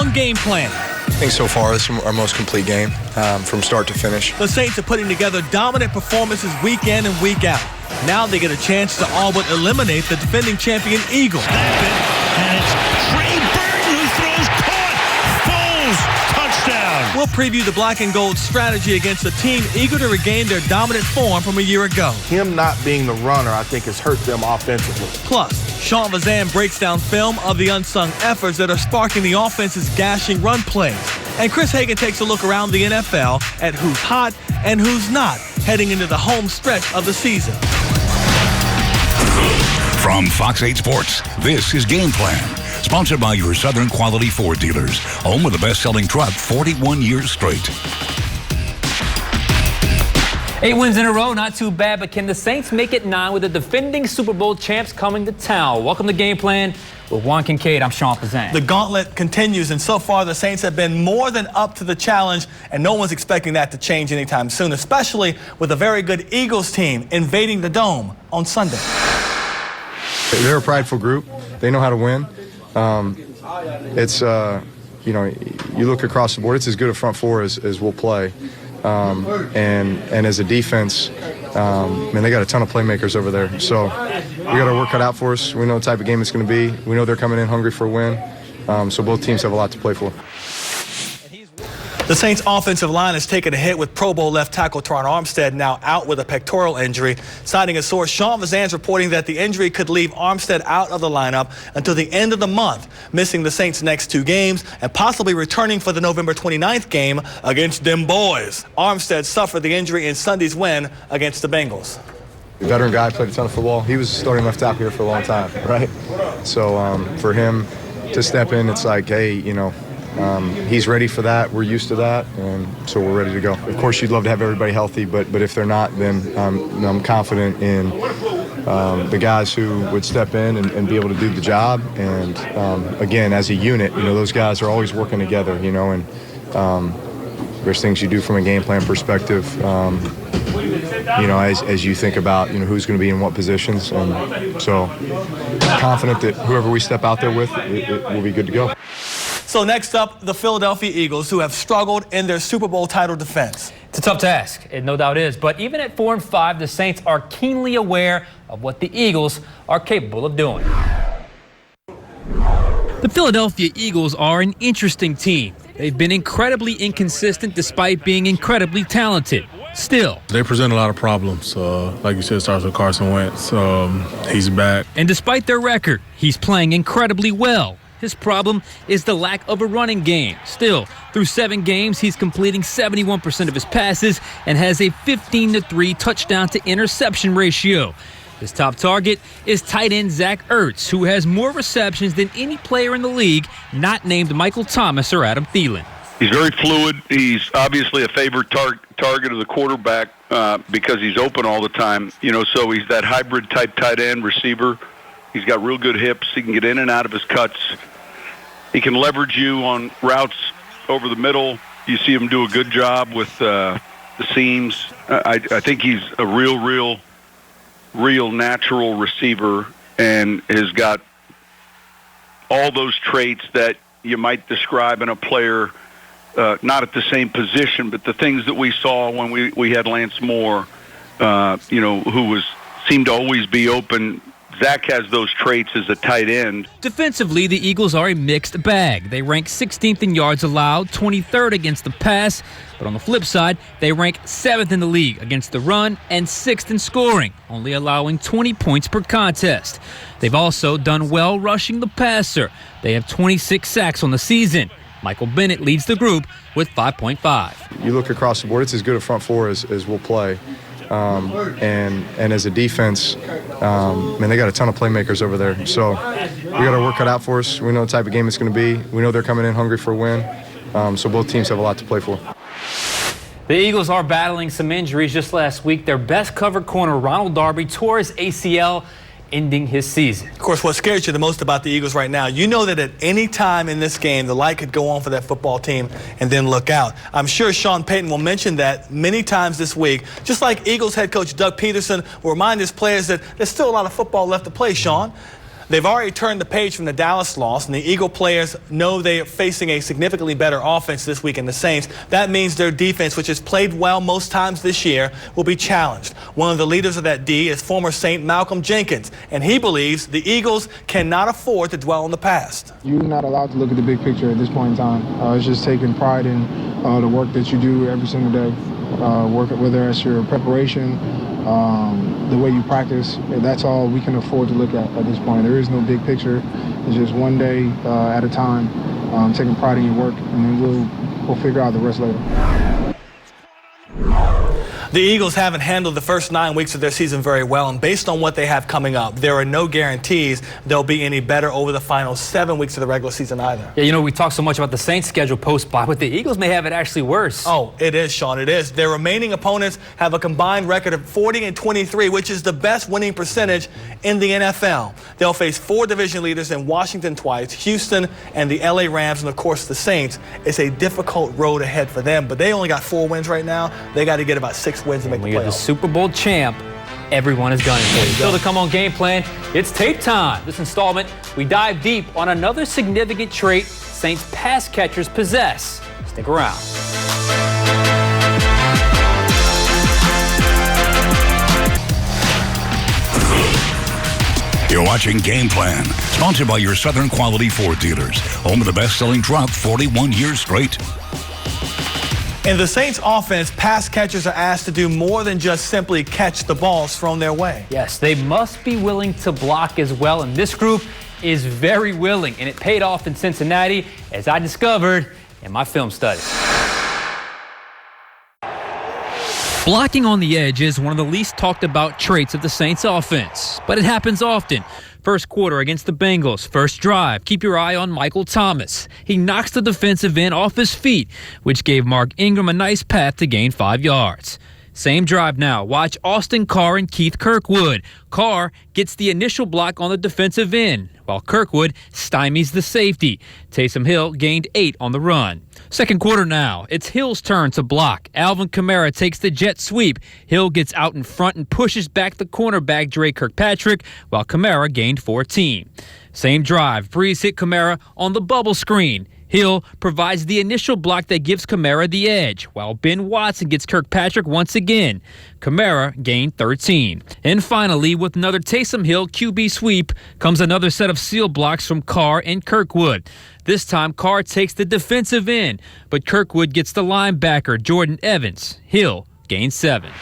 on Game Plan. I think so far this is our most complete game from start to finish. The Saints are putting together dominant performances week in and week out. Now they get a chance to all but eliminate the defending champion Eagles. And it's Trey Burton who throws, caught, Foles, touchdown. We'll preview the black and gold strategy against a team eager to regain their dominant form from a year ago. Him not being the runner, I think, has hurt them offensively. Plus, Sean Vazan breaks down film of the unsung efforts that are sparking the offense's gashing run plays. And Chris Hagan takes a look around the NFL at who's hot and who's not heading into the home stretch of the season. From Fox 8 Sports, this is Game Plan. Sponsored by your Southern Quality Ford dealers. Home of the best-selling truck 41 years straight. 8 wins in a row, not too bad, but can the Saints make it 9 with the defending Super Bowl champs coming to town? Welcome to Game Plan with Juan Kincaid. I'm Sean Pazan. The gauntlet continues, and so far the Saints have been more than up to the challenge, and no one's expecting that to change anytime soon, especially with a very good Eagles team invading the Dome on Sunday. They're a prideful group. They know how to win. It's, you know, you look across the board, it's as good a front four as we'll play. And as a defense, man, they got a ton of playmakers over there. So we got our work cut out for us. We know the type of game it's going to be. We know they're coming in hungry for a win. So both teams have a lot to play for. The Saints' offensive line has taken a hit with Pro Bowl left tackle Teron Armstead now out with a pectoral injury. Citing a source, Sean Vazan's reporting that the injury could leave Armstead out of the lineup until the end of the month, missing the Saints' next 2 games and possibly returning for the November 29th game against them boys. Armstead suffered the injury in Sunday's win against the Bengals. Veteran guy, played a ton of football. He was starting left tackle here for a long time, right? So for him to step in, it's like, hey, you know, he's ready for that. We're used to that, and so we're ready to go. Of course, you'd love to have everybody healthy, but if they're not, then I'm confident in the guys who would step in and be able to do the job. And again, as a unit, you know, those guys are always working together, you know, and there's things you do from a game plan perspective, you know, as you think about, you know, who's going to be in what positions. And so confident that whoever we step out there with, it will be good to go. So next up, the Philadelphia Eagles, who have struggled in their Super Bowl title defense. It's a tough task, it no doubt is, but even at 4-5, the Saints are keenly aware of what the Eagles are capable of doing. The Philadelphia Eagles are an interesting team. They've been incredibly inconsistent despite being incredibly talented. Still, they present a lot of problems. Like you said, it starts with Carson Wentz. He's back. And despite their record, he's playing incredibly well. His problem is the lack of a running game. Still, through 7 games, he's completing 71% of his passes and has a 15-3 touchdown to interception ratio. His top target is tight end Zach Ertz, who has more receptions than any player in the league, not named Michael Thomas or Adam Thielen. He's very fluid. He's obviously a favorite target of the quarterback because he's open all the time. You know, so he's that hybrid type tight end receiver. He's got real good hips. He can get in and out of his cuts. He can leverage you on routes over the middle. You see him do a good job with the seams. I think he's a real natural receiver and has got all those traits that you might describe in a player, not at the same position, but the things that we saw when we had Lance Moore, you know, who seemed to always be open. Zach has those traits as a tight end. Defensively, the Eagles are a mixed bag. They rank 16th in yards allowed, 23rd against the pass. But on the flip side, they rank 7th in the league against the run and 6th in scoring, only allowing 20 points per contest. They've also done well rushing the passer. They have 26 sacks on the season. Michael Bennett leads the group with 5.5. You look across the board, it's as good a front four as we'll play. And as a defense, man, they got a ton of playmakers over there. So we got our work cut out for us. We know the type of game it's going to be. We know they're coming in hungry for a win. So both teams have a lot to play for. The Eagles are battling some injuries. Just last week, their best covered corner, Ronald Darby, tore his ACL, ending his season. Of course, what scares you the most about the Eagles right now, you know that at any time in this game, the light could go on for that football team and then look out. I'm sure Sean Payton will mention that many times this week, just like Eagles head coach Doug Peterson will remind his players that there's still a lot of football left to play, Sean. They've already turned the page from the Dallas loss, and the Eagle players know they are facing a significantly better offense this week in the Saints. That means their defense, which has played well most times this year, will be challenged. One of the leaders of that D is former Saint Malcolm Jenkins, and he believes the Eagles cannot afford to dwell on the past. You're not allowed to look at the big picture at this point in time. It's just taking pride in the work that you do every single day, whether it's your preparation, the way you practice. That's all we can afford to look at this point. There is no big picture. It's just one day at a time, taking pride in your work, and then we'll figure out the rest later. The Eagles haven't handled the first 9 weeks of their season very well, and based on what they have coming up, there are no guarantees they'll be any better over the final 7 weeks of the regular season either. Yeah, you know, we talk so much about the Saints' schedule post-bye, but the Eagles may have it actually worse. Oh, it is, Sean, it is. Their remaining opponents have a combined record of 40-23, which is the best winning percentage in the NFL. They'll face 4 division leaders in Washington twice, Houston and the LA Rams, and of course the Saints. It's a difficult road ahead for them, but they only got 4 wins right now. They got to get about 6 wins to make the playoffs. When you're the Super Bowl champ, everyone is gunning for you. Still to come on Game Plan, it's tape time. This installment, we dive deep on another significant trait Saints pass catchers possess. Stick around. You're watching Game Plan, sponsored by your Southern Quality Ford dealers, home of the best-selling truck 41 years straight. In the Saints offense, pass catchers are asked to do more than just simply catch the balls thrown their way. Yes, they must be willing to block as well, and this group is very willing, and it paid off in Cincinnati, as I discovered in my film study. Blocking on the edge is one of the least talked about traits of the Saints offense, but it happens often. First quarter against the Bengals, first drive. Keep your eye on Michael Thomas. He knocks the defensive end off his feet, which gave Mark Ingram a nice path to gain 5 yards. Same drive now. Watch Austin Carr and Keith Kirkwood. Carr gets the initial block on the defensive end, while Kirkwood stymies the safety. Taysom Hill gained 8 on the run. Second quarter now. It's Hill's turn to block. Alvin Kamara takes the jet sweep. Hill gets out in front and pushes back the cornerback Dre Kirkpatrick, while Kamara gained 14. Same drive. Breeze hit Kamara on the bubble screen. Hill provides the initial block that gives Kamara the edge, while Ben Watson gets Kirkpatrick once again. Kamara gained 13. And finally, with another Taysom Hill QB sweep, comes another set of seal blocks from Carr and Kirkwood. This time, Carr takes the defensive end, but Kirkwood gets the linebacker, Jordan Evans. Hill gains 7.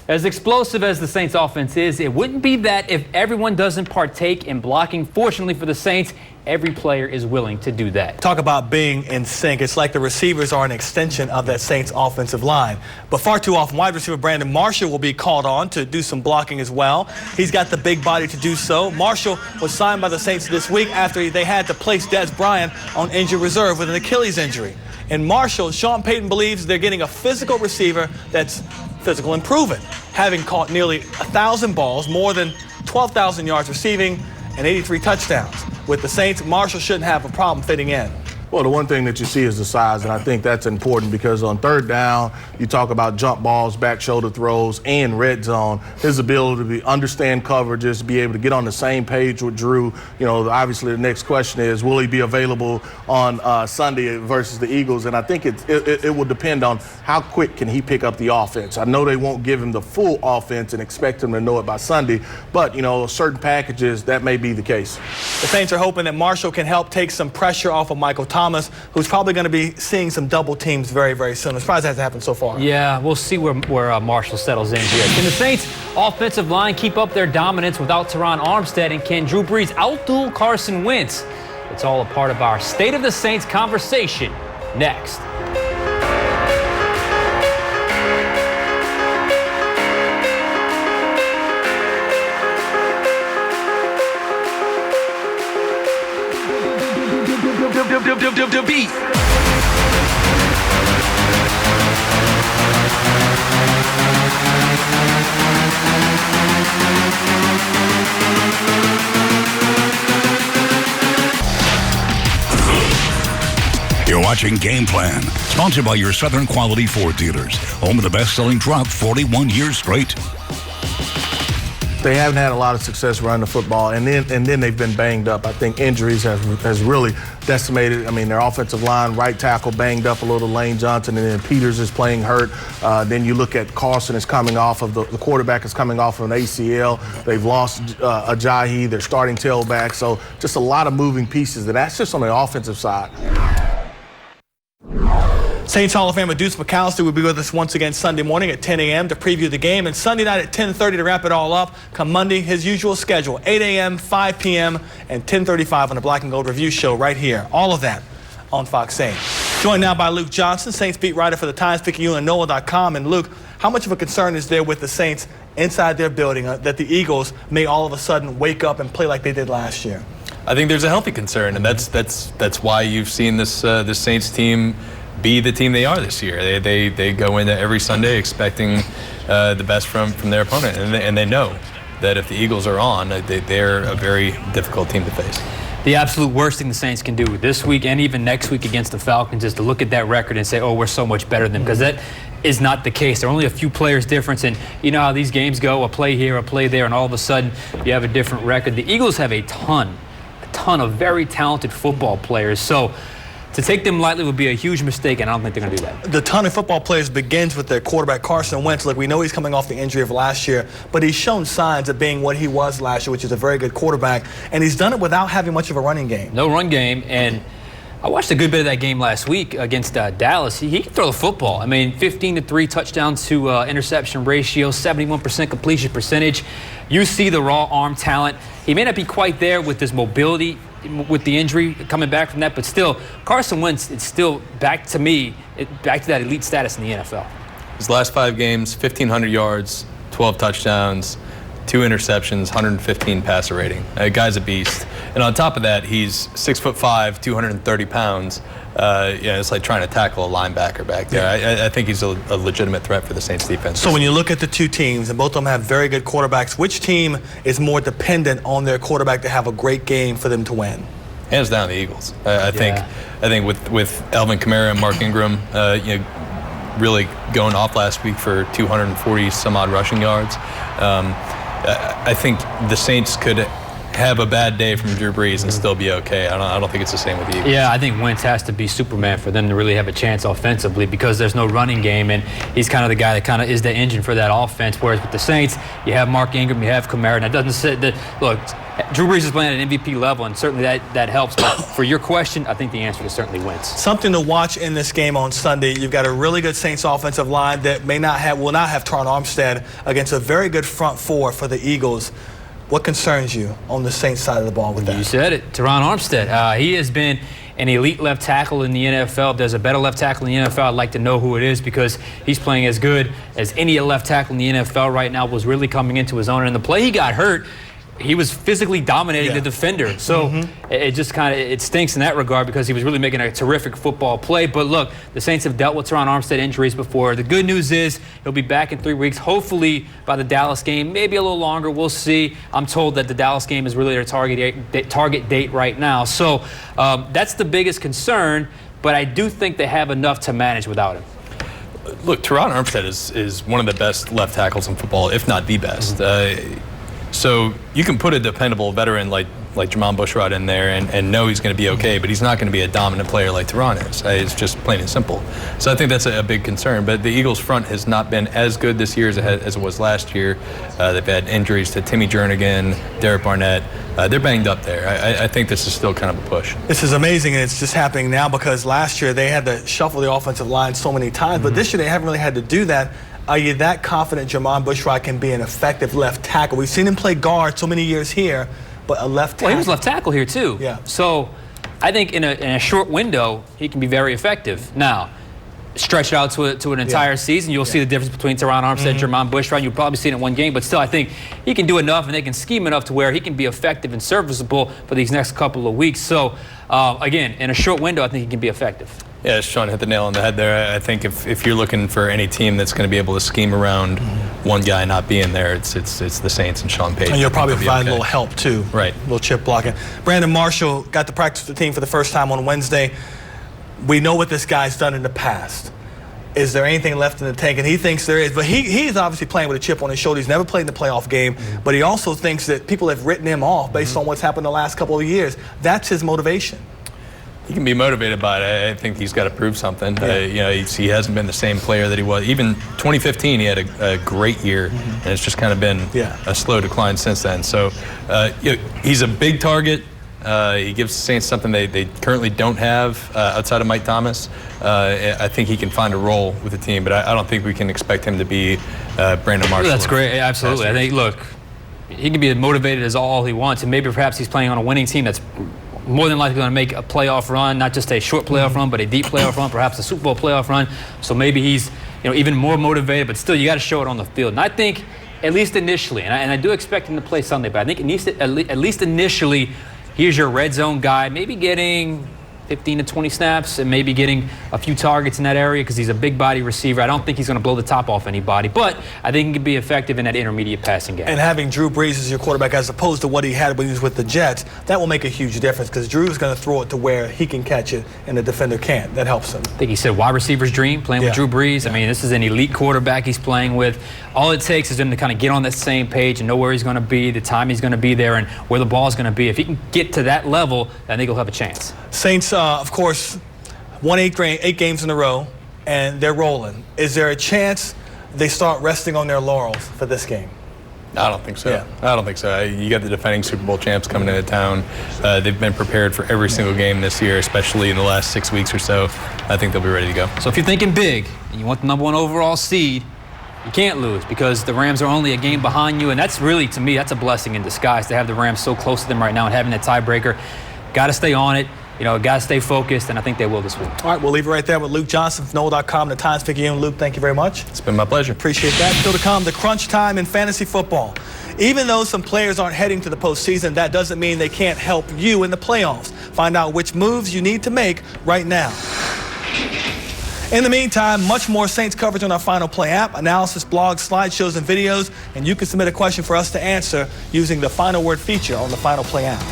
As explosive as the Saints offense is, it wouldn't be that if everyone doesn't partake in blocking. Fortunately for the Saints, every player is willing to do that. Talk about being in sync. It's like the receivers are an extension of that Saints offensive line. But far too often, wide receiver Brandon Marshall will be called on to do some blocking as well. He's got the big body to do so. Marshall was signed by the Saints this week after they had to place Des Bryant on injured reserve with an Achilles injury. And Marshall, Sean Payton believes they're getting a physical receiver that's physical and proven, having caught nearly 1,000 balls, more than 12,000 yards receiving, and 83 touchdowns. With the Saints, Marshall shouldn't have a problem fitting in. Well, the one thing that you see is the size, and I think that's important because on third down, you talk about jump balls, back shoulder throws, and red zone. His ability to understand coverages, be able to get on the same page with Drew. You know, obviously the next question is, will he be available on Sunday versus the Eagles? And I think it will depend on how quick can he pick up the offense. I know they won't give him the full offense and expect him to know it by Sunday, but, you know, certain packages, that may be the case. The Saints are hoping that Marshall can help take some pressure off of Michael Thomas, who's probably going to be seeing some double teams very, very soon. I'm surprised that hasn't happened so far. Yeah, we'll see where Marshall settles in here. Can the Saints' offensive line keep up their dominance without Teron Armstead? And can Drew Brees outduel Carson Wentz? It's all a part of our State of the Saints conversation next. Beat. You're watching Game Plan, sponsored by your Southern Quality Ford dealers, home of the best-selling truck 41 years straight. They haven't had a lot of success running the football, and then they've been banged up. I think injuries has really decimated. I mean, their offensive line, right tackle banged up a little, Lane Johnson, and then Peters is playing hurt. Then you look at Carson is coming off of the quarterback is coming off of an ACL. They've lost Ajayi, their starting tailback. So just a lot of moving pieces. And that's just on the offensive side. Saints Hall of Famer Deuce McAllister will be with us once again Sunday morning at 10 a.m. to preview the game, and Sunday night at 10:30 to wrap it all up. Come Monday, his usual schedule, 8 a.m., 5 p.m., and 10:35 on the Black and Gold Review Show right here. All of that on Fox Saints. Joined now by Luke Johnson, Saints beat writer for the Times, Picayune and NOLA.com. And Luke, how much of a concern is there with the Saints inside their building that the Eagles may all of a sudden wake up and play like they did last year? I think there's a healthy concern, and that's why you've seen this Saints team be the team they are this year. They go into every Sunday expecting the best from their opponent, and they know that if the Eagles are on, they're a very difficult team to face. The absolute worst thing the Saints can do this week and even next week against the Falcons is to look at that record and say, oh, we're so much better than them, because that is not the case. There are only a few players difference, and you know how these games go, a play here, a play there, and all of a sudden you have a different record. The Eagles have a ton of very talented football players, so to take them lightly would be a huge mistake, and I don't think they're going to do that. The ton of football players begins with their quarterback, Carson Wentz. Look, we know he's coming off the injury of last year, but he's shown signs of being what he was last year, which is a very good quarterback, and he's done it without having much of a running game. No run game, and I watched a good bit of that game last week against Dallas. He can throw the football. I mean, 15-3 touchdown to interception ratio, 71% completion percentage. You see the raw arm talent. He may not be quite there with his mobility, with the injury coming back from that, but still, Carson Wentz, it's still back to that elite status in the NFL. His last 5 games, 1,500 yards, 12 touchdowns, 2 interceptions, 115 passer rating. Guy's a beast. And on top of that, he's 6'5", 230 pounds. It's like trying to tackle a linebacker back there. Yeah. I think he's a legitimate threat for the Saints defense. So when you look at the two teams, and both of them have very good quarterbacks, which team is more dependent on their quarterback to have a great game for them to win? Hands down, the Eagles. I think with Alvin Kamara and Mark Ingram, really going off last week for 240 some odd rushing yards. I think the Saints could have a bad day from Drew Brees and still be okay. I don't think it's the same with the Eagles. Yeah, I think Wentz has to be Superman for them to really have a chance offensively, because there's no running game, and he's kind of the guy that kind of is the engine for that offense. Whereas with the Saints, you have Mark Ingram, you have Kamara, and that doesn't say that. Look, Drew Brees is playing at an MVP level, and certainly that helps. But for your question, I think the answer is certainly Wentz. Something to watch in this game on Sunday. You've got a really good Saints offensive line that will not have Teron Armstead against a very good front four for the Eagles. What concerns you on the Saints side of the ball with that? You said it, Teron Armstead. He has been an elite left tackle in the NFL. If there's a better left tackle in the NFL, I'd like to know who it is, because he's playing as good as any left tackle in the NFL right now. Was really coming into his own. And the play he got hurt, he was physically dominating the defender. So it just it stinks in that regard, because he was really making a terrific football play. But look, the Saints have dealt with Teron Armstead injuries before. The good news is he'll be back in 3 weeks, hopefully by the Dallas game, maybe a little longer. We'll see. I'm told that the Dallas game is really their target date right now. So that's the biggest concern, but I do think they have enough to manage without him. Look, Teron Armstead is one of the best left tackles in football, if not the best. So you can put a dependable veteran like Jermon Bushrod in there and know he's going to be okay, but he's not going to be a dominant player like Teron is. It's just plain and simple. So I think that's a big concern. But the Eagles' front has not been as good this year as it was last year. They've had injuries to Timmy Jernigan, Derek Barnett. They're banged up there. I think this is still kind of a push. This is amazing, and it's just happening now, because last year they had to shuffle the offensive line so many times, but this year they haven't really had to do that. Are you that confident Jermon Bushrod can be an effective left tackle? We've seen him play guard so many years here, but a left tackle. Well, he was left tackle here too. Yeah. So I think in a short window, he can be very effective. Now, stretch it out to an entire season, you'll see the difference between Teron Armstead and Jermon Bushrod. You'll probably see it in one game, but still, I think he can do enough, and they can scheme enough to where he can be effective and serviceable for these next couple of weeks. So, again, in a short window, I think he can be effective. Yeah, Sean hit the nail on the head there. I think if you're looking for any team that's going to be able to scheme around one guy not being there, it's the Saints and Sean Payton. And you'll probably provide a little help too. Right. A little chip blocking. Brandon Marshall got to practice with the team for the first time on Wednesday. We know what this guy's done in the past. Is there anything left in the tank? And he thinks there is, but he's obviously playing with a chip on his shoulder. He's never played in the playoff game, but he also thinks that people have written him off based on what's happened the last couple of years. That's his motivation. He can be motivated by it. I think he's got to prove something. Yeah. He hasn't been the same player that he was. Even 2015, he had a great year, and it's just kind of been a slow decline since then. So he's a big target. He gives the Saints something they currently don't have outside of Mike Thomas. I think he can find a role with the team, but I don't think we can expect him to be Brandon Marshall. That's great. Absolutely. I think, look, he can be as motivated as all he wants, and maybe perhaps he's playing on a winning team that's more than likely going to make a playoff run, not just a short playoff run, but a deep playoff run, perhaps a Super Bowl playoff run. So maybe he's even more motivated, but still you got to show it on the field. And I think, at least initially, and I do expect him to play Sunday, but I think at least initially, here's your red zone guy, maybe getting 15 to 20 snaps and maybe getting a few targets in that area because he's a big body receiver. I don't think he's going to blow the top off anybody, but I think he can be effective in that intermediate passing game. And having Drew Brees as your quarterback as opposed to what he had when he was with the Jets, that will make a huge difference because Drew's going to throw it to where he can catch it and the defender can't. That helps him. I think he said wide receiver's dream, playing with Drew Brees. I mean, this is an elite quarterback he's playing with. All it takes is him to kind of get on that same page and know where he's going to be, the time he's going to be there, and where the ball's going to be. If he can get to that level, I think he'll have a chance. Saints, of course, won 8 games in a row, and they're rolling. Is there a chance they start resting on their laurels for this game? I don't think so. I don't think so. You got the defending Super Bowl champs coming into town. They've been prepared for every single game this year, especially in the last 6 weeks or so. I think they'll be ready to go. So if you're thinking big and you want the #1 overall seed, you can't lose because the Rams are only a game behind you, and that's really, to me, that's a blessing in disguise to have the Rams so close to them right now and having that tiebreaker. Got to stay on it. Got to stay focused, and I think they will this week. All right, we'll leave it right there with Luke Johnson from NOLA.com, the Times-Picayune. Luke, thank you very much. It's been my pleasure. Appreciate that. Still to come, the crunch time in fantasy football. Even though some players aren't heading to the postseason, that doesn't mean they can't help you in the playoffs. Find out which moves you need to make right now. In the meantime, much more Saints coverage on our Final Play app, analysis, blogs, slideshows, and videos, and you can submit a question for us to answer using the Final Word feature on the Final Play app.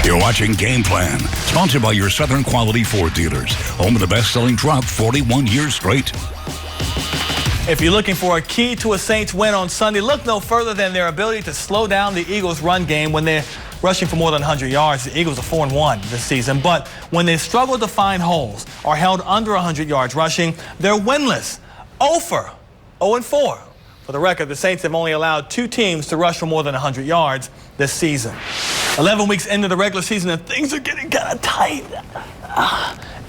You're watching Game Plan, sponsored by your Southern Quality Ford dealers, home of the best-selling truck 41 years straight. If you're looking for a key to a Saints win on Sunday, look no further than their ability to slow down the Eagles' run game when they're rushing for more than 100 yards. The Eagles are 4-1 this season, but when they struggle to find holes or held under 100 yards rushing, they're winless. 0-4. For the record, the Saints have only allowed 2 teams to rush for more than 100 yards this season. 11 weeks into the regular season, and things are getting kind of tight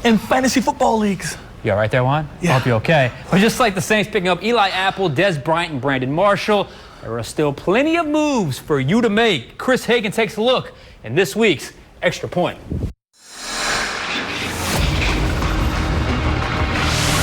in fantasy football leagues. You all right there, Juan? Yeah. I hope you're okay. But just like the Saints picking up Eli Apple, Des Bryant, and Brandon Marshall, there are still plenty of moves for you to make. Chris Hagan takes a look in this week's Extra Point.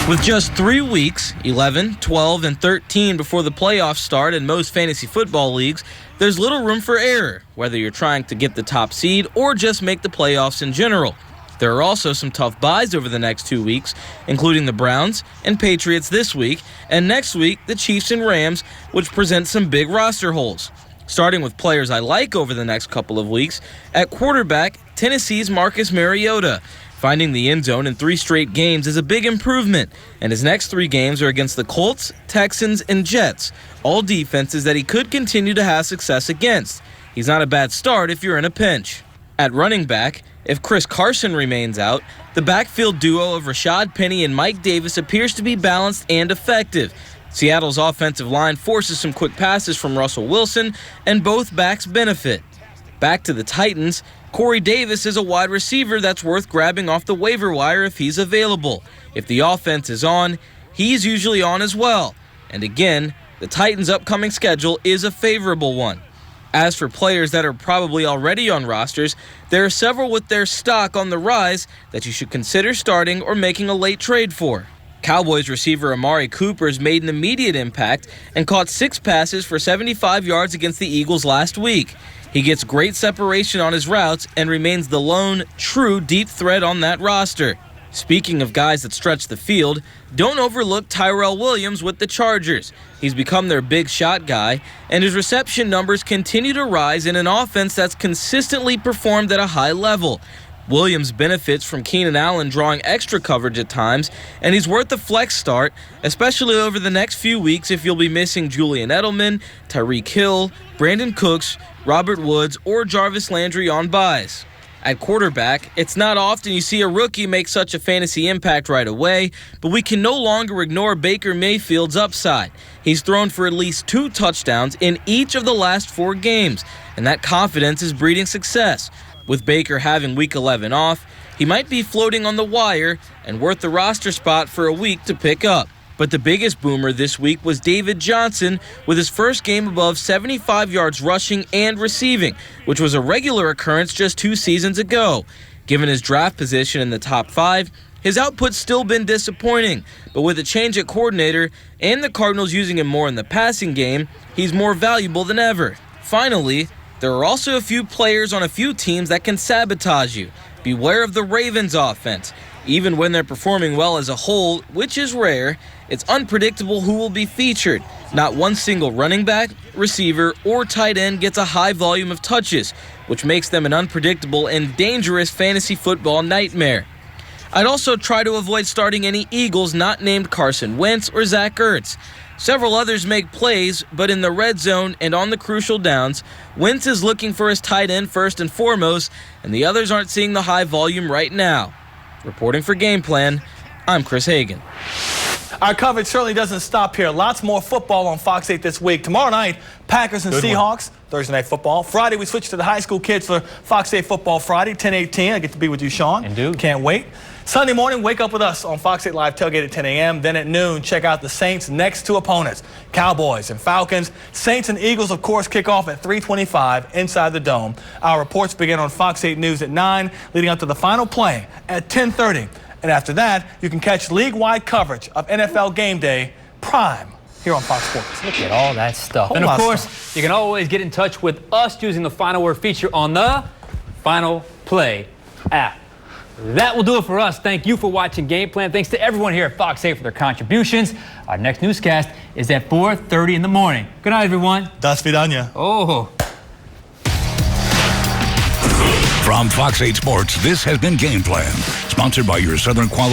With just 3 weeks, 11, 12, and 13 before the playoffs start in most fantasy football leagues, there's little room for error, whether you're trying to get the top seed or just make the playoffs in general. There are also some tough buys over the next 2 weeks, including the Browns and Patriots this week, and next week, the Chiefs and Rams, which present some big roster holes. Starting with players I like over the next couple of weeks, at quarterback, Tennessee's Marcus Mariota. Finding the end zone in 3 straight games is a big improvement, and his next 3 games are against the Colts, Texans, and Jets, all defenses that he could continue to have success against. He's not a bad start if you're in a pinch. At running back, if Chris Carson remains out, the backfield duo of Rashad Penny and Mike Davis appears to be balanced and effective. Seattle's offensive line forces some quick passes from Russell Wilson, and both backs benefit. Back to the Titans, Corey Davis is a wide receiver that's worth grabbing off the waiver wire if he's available. If the offense is on, he's usually on as well. And again, the Titans' upcoming schedule is a favorable one. As for players that are probably already on rosters, there are several with their stock on the rise that you should consider starting or making a late trade for. Cowboys receiver Amari Cooper's made an immediate impact and caught 6 passes for 75 yards against the Eagles last week. He gets great separation on his routes and remains the lone, true deep threat on that roster. Speaking of guys that stretch the field, don't overlook Tyrell Williams with the Chargers. He's become their big shot guy, and his reception numbers continue to rise in an offense that's consistently performed at a high level. Williams benefits from Keenan Allen drawing extra coverage at times, and he's worth a flex start, especially over the next few weeks if you'll be missing Julian Edelman, Tyreek Hill, Brandon Cooks, Robert Woods, or Jarvis Landry on buys. At quarterback, it's not often you see a rookie make such a fantasy impact right away, but we can no longer ignore Baker Mayfield's upside. He's thrown for at least 2 touchdowns in each of the last 4 games, and that confidence is breeding success. With Baker having Week 11 off, he might be floating on the wire and worth the roster spot for a week to pick up. But the biggest boomer this week was David Johnson with his first game above 75 yards rushing and receiving, which was a regular occurrence just 2 seasons ago. Given his draft position in the top 5, his output's still been disappointing, but with a change at coordinator and the Cardinals using him more in the passing game, he's more valuable than ever. Finally, there are also a few players on a few teams that can sabotage you. Beware of the Ravens offense. Even when they're performing well as a whole, which is rare, it's unpredictable who will be featured. Not one single running back, receiver, or tight end gets a high volume of touches, which makes them an unpredictable and dangerous fantasy football nightmare. I'd also try to avoid starting any Eagles not named Carson Wentz or Zach Ertz. Several others make plays, but in the red zone and on the crucial downs, Wentz is looking for his tight end first and foremost, and the others aren't seeing the high volume right now. Reporting for Game Plan, I'm Chris Hagan. Our coverage certainly doesn't stop here. Lots more football on Fox 8 this week. Tomorrow night, Packers and Seahawks. Thursday Night Football. Friday, we switch to the high school kids for Fox 8 Football Friday, 10:18. I get to be with you, Sean. And dude. Can't wait. Sunday morning, wake up with us on Fox 8 Live Tailgate at 10 a.m. Then at noon, check out the Saints' next 2 opponents, Cowboys and Falcons. Saints and Eagles, of course, kick off at 3:25 inside the Dome. Our reports begin on Fox 8 News at 9, leading up to the final play at 10:30. And after that, you can catch league-wide coverage of NFL Game Day Prime here on Fox Sports. Look at all that stuff. And of course, you can always get in touch with us using the Final Word feature on the Final Play app. That will do it for us. Thank you for watching Game Plan. Thanks to everyone here at Fox 8 for their contributions. Our next newscast is at 4:30 in the morning. Good night, everyone. Das Vidania. Oh. From Fox 8 Sports, this has been Game Plan, sponsored by your Southern Quality